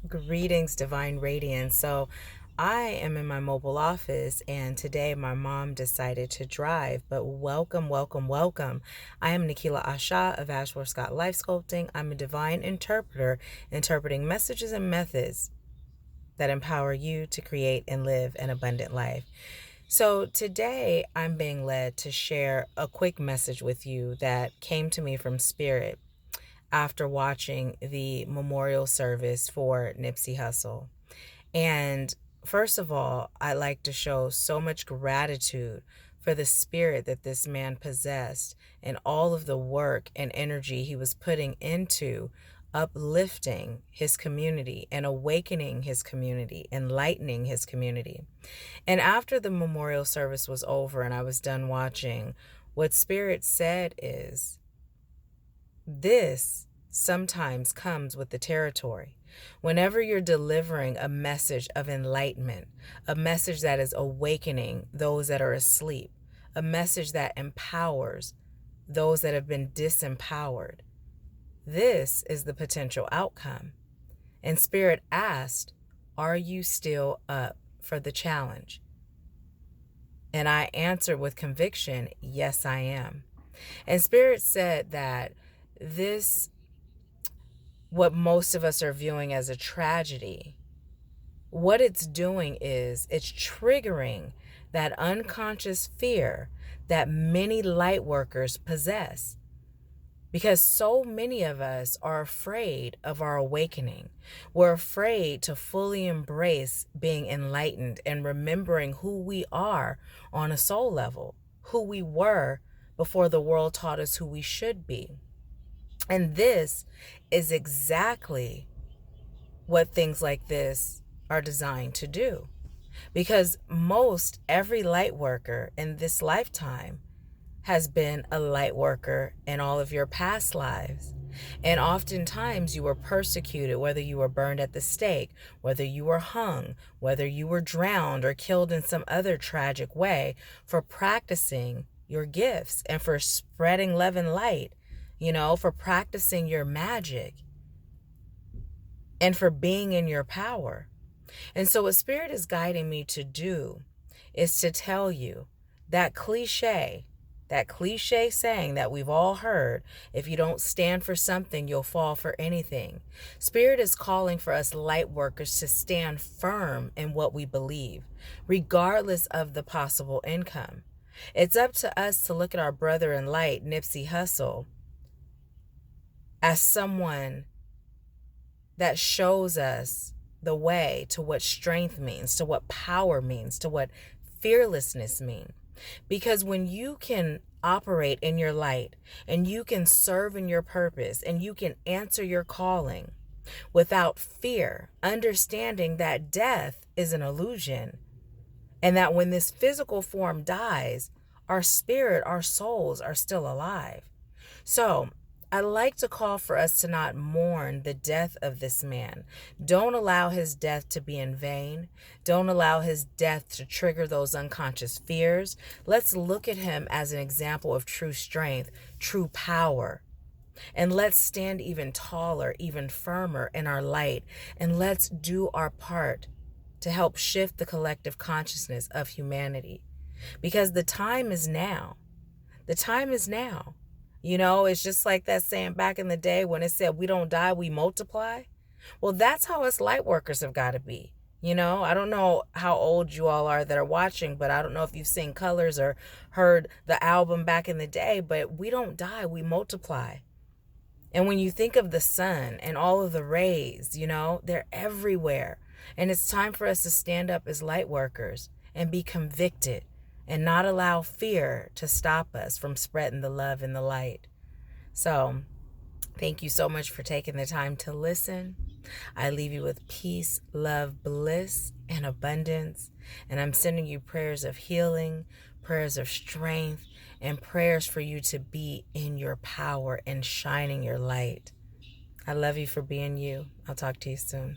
Greetings, Divine Radiance. So, I am in my mobile office, and today my mom decided to drive. But welcome, welcome, welcome. I am Nikila Asha of Ashworth Scott Life Sculpting. I'm a divine interpreter, interpreting messages and methods that empower you to create and live an abundant life. So, today I'm being led to share a quick message with you that came to me from Spirit after watching the memorial service for Nipsey Hustle. And first of all, I like to show so much gratitude for the spirit that this man possessed and all of the work and energy he was putting into uplifting his community and awakening his community, enlightening his community. And after the memorial service was over and I was done watching, what Spirit said is, this sometimes comes with the territory. Whenever you're delivering a message of enlightenment, a message that is awakening those that are asleep, a message that empowers those that have been disempowered, this is the potential outcome. And Spirit asked, are you still up for the challenge? And I answered with conviction, yes, I am. And Spirit said that this, what most of us are viewing as a tragedy, what it's doing is it's triggering that unconscious fear that many light workers possess. Because so many of us are afraid of our awakening. We're afraid to fully embrace being enlightened and remembering who we are on a soul level, who we were before the world taught us who we should be. And this is exactly what things like this are designed to do. Because most every light worker in this lifetime has been a light worker in all of your past lives. And oftentimes you were persecuted, whether you were burned at the stake, whether you were hung, whether you were drowned or killed in some other tragic way for practicing your gifts and for spreading love and light, for practicing your magic and for being in your power. And so what Spirit is guiding me to do is to tell you that cliche saying that we've all heard, if you don't stand for something, you'll fall for anything. Spirit is calling for us light workers to stand firm in what we believe, regardless of the possible income. It's up to us to look at our brother in light, Nipsey Hustle, as someone that shows us the way to what strength means, to what power means, to what fearlessness means. Because when you can operate in your light and you can serve in your purpose and you can answer your calling without fear, understanding that death is an illusion and that when this physical form dies, our spirit, our souls are still alive. So I like to call for us to not mourn the death of this man. Don't allow his death to be in vain. Don't allow his death to trigger those unconscious fears. Let's look at him as an example of true strength, true power. And let's stand even taller, even firmer in our light. And let's do our part to help shift the collective consciousness of humanity. Because the time is now. The time is now. It's just like that saying back in the day when it said, we don't die, we multiply. Well, that's how us light workers have got to be. I don't know how old you all are that are watching, but I don't know if you've seen Colors or heard the album back in the day, but we don't die, we multiply. And when you think of the sun and all of the rays, they're everywhere. And it's time for us to stand up as light workers and be convicted and not allow fear to stop us from spreading the love and the light. So, thank you so much for taking the time to listen. I leave you with peace, love, bliss, and abundance. And I'm sending you prayers of healing, prayers of strength, and prayers for you to be in your power and shining your light. I love you for being you. I'll talk to you soon.